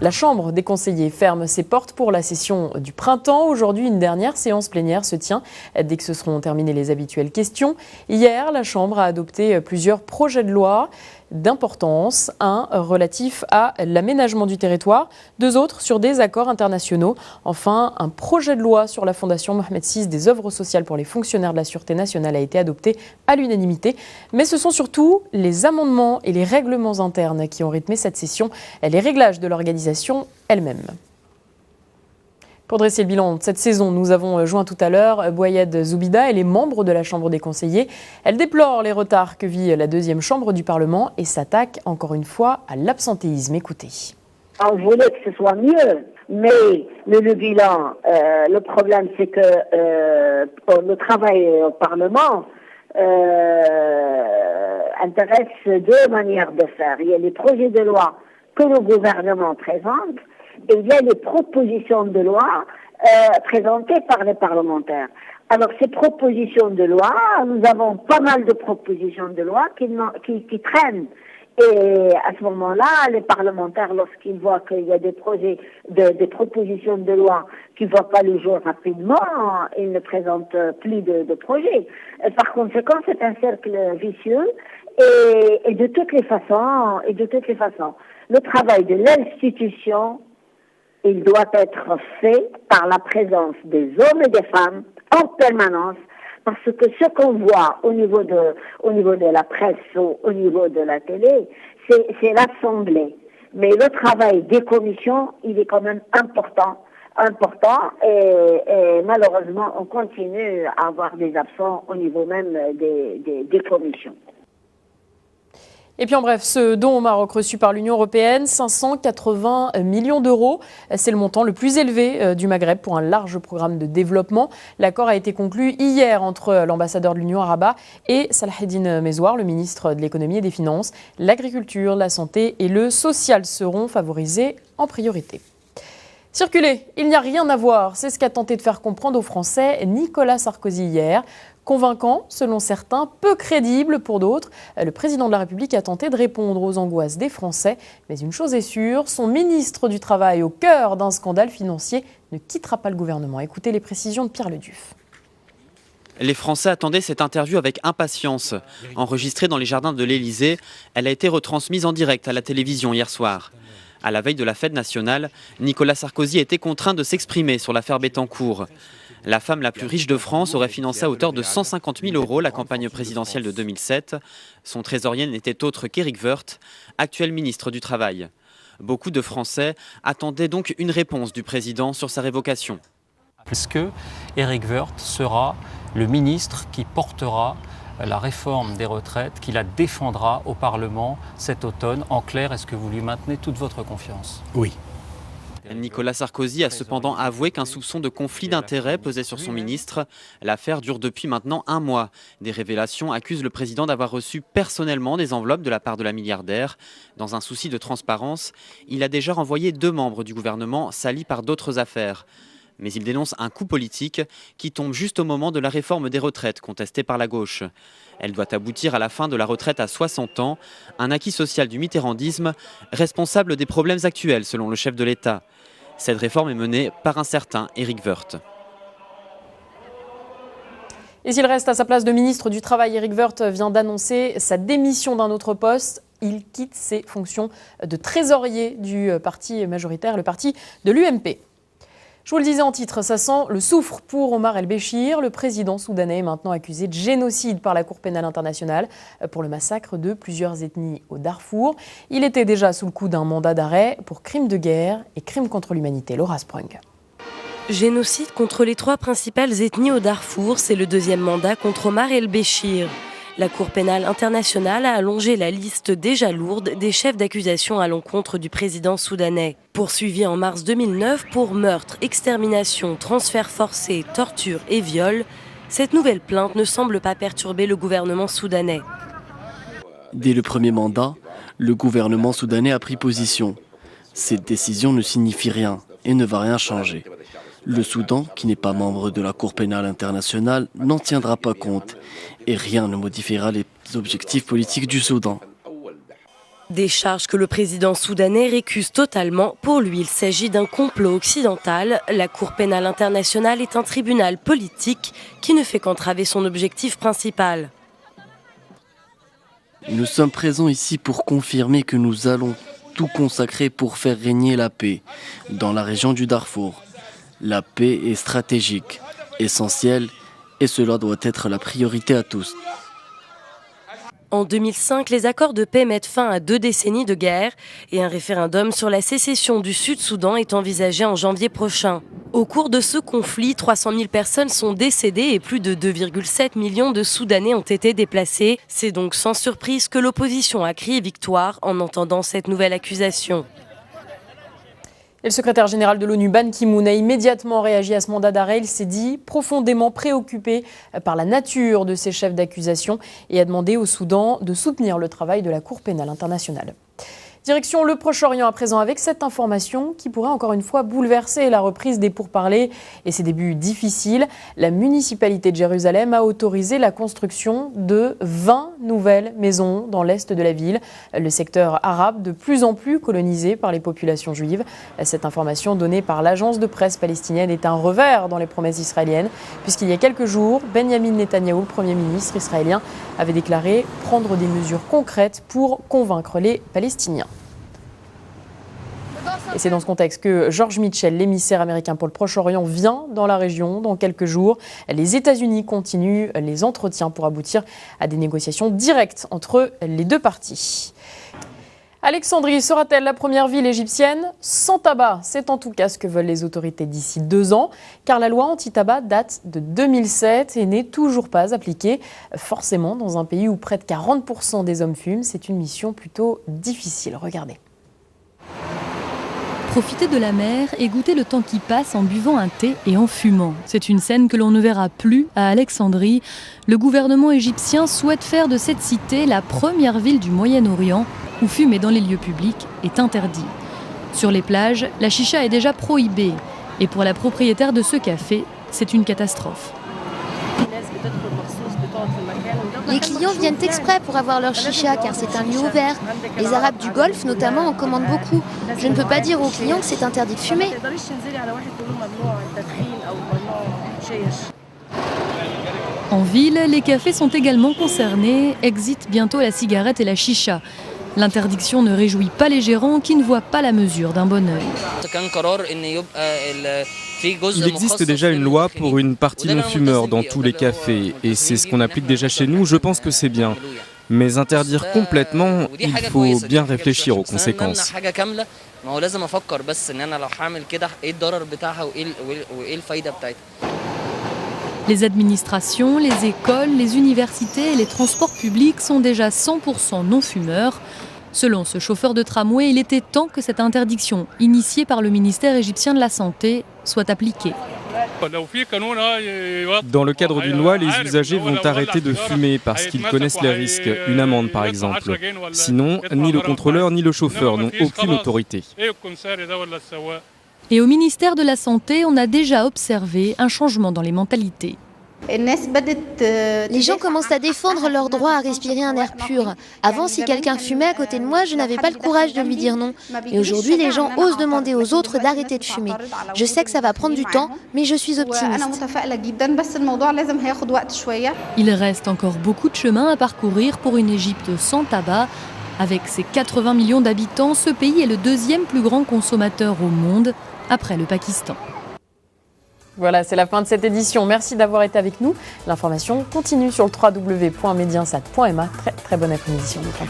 La Chambre des conseillers ferme ses portes pour la session du printemps. Aujourd'hui, une dernière séance plénière se tient dès que ce seront terminées les habituelles questions. Hier, la Chambre a adopté plusieurs projets de loi d'importance, un relatif à l'aménagement du territoire, deux autres sur des accords internationaux. Enfin, un projet de loi sur la Fondation Mohamed VI des œuvres sociales pour les fonctionnaires de la Sûreté nationale a été adopté à l'unanimité. Mais ce sont surtout les amendements et les règlements internes qui ont rythmé cette session, les réglages de l'organisation elle-même. Pour dresser le bilan de cette saison, nous avons joint tout à l'heure Bouayed Zoubida. Elle est membre de la Chambre des conseillers. Elle déplore les retards que vit la deuxième chambre du Parlement et s'attaque encore une fois à l'absentéisme. Écoutez. On voulait que ce soit mieux, mais le bilan, le problème c'est que le travail au Parlement intéresse deux manières de faire. Il y a les projets de loi que le gouvernement présente, et il y a les propositions de loi présentées par les parlementaires. Alors ces propositions de loi, nous avons pas mal de propositions de loi qui traînent. Et à ce moment-là, les parlementaires, lorsqu'ils voient qu'il y a des projets, des propositions de loi qui ne voient pas le jour rapidement, ils ne présentent plus de projets. Et par conséquent, c'est un cercle vicieux. Et de toutes les façons, le travail de l'institution, il doit être fait par la présence des hommes et des femmes en permanence, parce que ce qu'on voit au niveau de la presse ou au niveau de la télé, c'est l'assemblée. Mais le travail des commissions, il est quand même important, et malheureusement, on continue à avoir des absents au niveau même des commissions. Et puis en bref, ce don au Maroc reçu par l'Union européenne, 580 millions d'euros. C'est le montant le plus élevé du Maghreb pour un large programme de développement. L'accord a été conclu hier entre l'ambassadeur de l'Union à Rabat et Salaheddine Mezouar, le ministre de l'économie et des finances. L'agriculture, la santé et le social seront favorisés en priorité. Circuler, il n'y a rien à voir. C'est ce qu'a tenté de faire comprendre aux Français Nicolas Sarkozy hier. Convaincant, selon certains, peu crédible pour d'autres, le président de la République a tenté de répondre aux angoisses des Français. Mais une chose est sûre, son ministre du Travail, au cœur d'un scandale financier, ne quittera pas le gouvernement. Écoutez les précisions de Pierre Leduf. Les Français attendaient cette interview avec impatience. Enregistrée dans les jardins de l'Élysée, elle a été retransmise en direct à la télévision hier soir. À la veille de la fête nationale, Nicolas Sarkozy était contraint de s'exprimer sur l'affaire Bettencourt. La femme la plus riche de France aurait financé à hauteur de 150 000 € la campagne présidentielle de 2007. Son trésorier n'était autre qu'Éric Woerth, actuel ministre du Travail. Beaucoup de Français attendaient donc une réponse du président sur sa révocation. Est-ce que Éric Woerth sera le ministre qui portera la réforme des retraites, qui la défendra au Parlement cet automne? En clair, est-ce que vous lui maintenez toute votre confiance? Oui. Nicolas Sarkozy a cependant avoué qu'un soupçon de conflit d'intérêts pesait sur son ministre. L'affaire dure depuis maintenant un mois. Des révélations accusent le président d'avoir reçu personnellement des enveloppes de la part de la milliardaire. Dans un souci de transparence, il a déjà renvoyé 2 membres du gouvernement salis par d'autres affaires. Mais il dénonce un coup politique qui tombe juste au moment de la réforme des retraites contestée par la gauche. Elle doit aboutir à la fin de la retraite à 60 ans, un acquis social du mitterrandisme, responsable des problèmes actuels selon le chef de l'État. Cette réforme est menée par un certain Éric Woerth. Et s'il reste à sa place de ministre du Travail, Éric Woerth vient d'annoncer sa démission d'un autre poste. Il quitte ses fonctions de trésorier du parti majoritaire, le parti de l'UMP. Je vous le disais en titre, ça sent le soufre pour Omar el-Béchir. Le président soudanais est maintenant accusé de génocide par la Cour pénale internationale pour le massacre de plusieurs ethnies au Darfour. Il était déjà sous le coup d'un mandat d'arrêt pour crimes de guerre et crimes contre l'humanité. Laura Sprung. Génocide contre les 3 principales ethnies au Darfour, c'est le 2e mandat contre Omar el-Béchir. La Cour pénale internationale a allongé la liste déjà lourde des chefs d'accusation à l'encontre du président soudanais. Poursuivi en mars 2009 pour meurtre, extermination, transfert forcé, torture et viol, cette nouvelle plainte ne semble pas perturber le gouvernement soudanais. Dès le premier mandat, le gouvernement soudanais a pris position. Cette décision ne signifie rien et ne va rien changer. Le Soudan, qui n'est pas membre de la Cour pénale internationale, n'en tiendra pas compte et rien ne modifiera les objectifs politiques du Soudan. Des charges que le président soudanais récuse totalement. Pour lui, il s'agit d'un complot occidental. La Cour pénale internationale est un tribunal politique qui ne fait qu'entraver son objectif principal. Nous sommes présents ici pour confirmer que nous allons tout consacrer pour faire régner la paix dans la région du Darfour. La paix est stratégique, essentielle, et cela doit être la priorité à tous. En 2005, les accords de paix mettent fin à 2 décennies de guerre et un référendum sur la sécession du Sud-Soudan est envisagé en janvier prochain. Au cours de ce conflit, 300 000 personnes sont décédées et plus de 2,7 millions de Soudanais ont été déplacés. C'est donc sans surprise que l'opposition a crié victoire en entendant cette nouvelle accusation. Et le secrétaire général de l'ONU, Ban Ki-moon, a immédiatement réagi à ce mandat d'arrêt. Il s'est dit profondément préoccupé par la nature de ces chefs d'accusation et a demandé au Soudan de soutenir le travail de la Cour pénale internationale. Direction le Proche-Orient à présent avec cette information qui pourrait encore une fois bouleverser la reprise des pourparlers et ses débuts difficiles. La municipalité de Jérusalem a autorisé la construction de 20 nouvelles maisons dans l'est de la ville, le secteur arabe de plus en plus colonisé par les populations juives. Cette information donnée par l'agence de presse palestinienne est un revers dans les promesses israéliennes puisqu'il y a quelques jours, Benjamin Netanyahou, le Premier ministre israélien, avait déclaré prendre des mesures concrètes pour convaincre les Palestiniens. Et c'est dans ce contexte que George Mitchell, l'émissaire américain pour le Proche-Orient, vient dans la région dans quelques jours. Les États-Unis continuent les entretiens pour aboutir à des négociations directes entre les deux parties. Alexandrie sera-t-elle la première ville égyptienne sans tabac? C'est en tout cas ce que veulent les autorités d'ici 2 ans, car la loi anti-tabac date de 2007 et n'est toujours pas appliquée. Forcément, dans un pays où près de 40% des hommes fument, c'est une mission plutôt difficile. Regardez. Profiter de la mer et goûter le temps qui passe en buvant un thé et en fumant. C'est une scène que l'on ne verra plus à Alexandrie. Le gouvernement égyptien souhaite faire de cette cité la première ville du Moyen-Orient où fumer dans les lieux publics est interdit. Sur les plages, la chicha est déjà prohibée. Et pour la propriétaire de ce café, c'est une catastrophe. Les clients viennent exprès pour avoir leur chicha car c'est un lieu ouvert. Les Arabes du Golfe notamment en commandent beaucoup. Je ne peux pas dire aux clients que c'est interdit de fumer. En ville, les cafés sont également concernés. Exit bientôt la cigarette et la chicha. L'interdiction ne réjouit pas les gérants qui ne voient pas la mesure d'un bon œil. Il existe déjà une loi pour une partie non-fumeur dans tous les cafés et c'est ce qu'on applique déjà chez nous, je pense que c'est bien. Mais interdire complètement, il faut bien réfléchir aux conséquences. Les administrations, les écoles, les universités et les transports publics sont déjà 100% non-fumeurs. Selon ce chauffeur de tramway, il était temps que cette interdiction, initiée par le ministère égyptien de la Santé, soit appliquée. Dans le cadre d'une loi, les usagers vont arrêter de fumer parce qu'ils connaissent les risques, une amende par exemple. Sinon, ni le contrôleur ni le chauffeur n'ont aucune autorité. Et au ministère de la Santé, on a déjà observé un changement dans les mentalités. Les gens commencent à défendre leur droit à respirer un air pur. Avant, si quelqu'un fumait à côté de moi, je n'avais pas le courage de lui dire non. Et aujourd'hui, les gens osent demander aux autres d'arrêter de fumer. Je sais que ça va prendre du temps, mais je suis optimiste. Il reste encore beaucoup de chemin à parcourir pour une Égypte sans tabac. Avec ses 80 millions d'habitants, ce pays est le 2e plus grand consommateur au monde, après le Pakistan. Voilà, c'est la fin de cette édition. Merci d'avoir été avec nous. L'information continue sur le www.mediansat.ma. Très bonne après-midi sur notre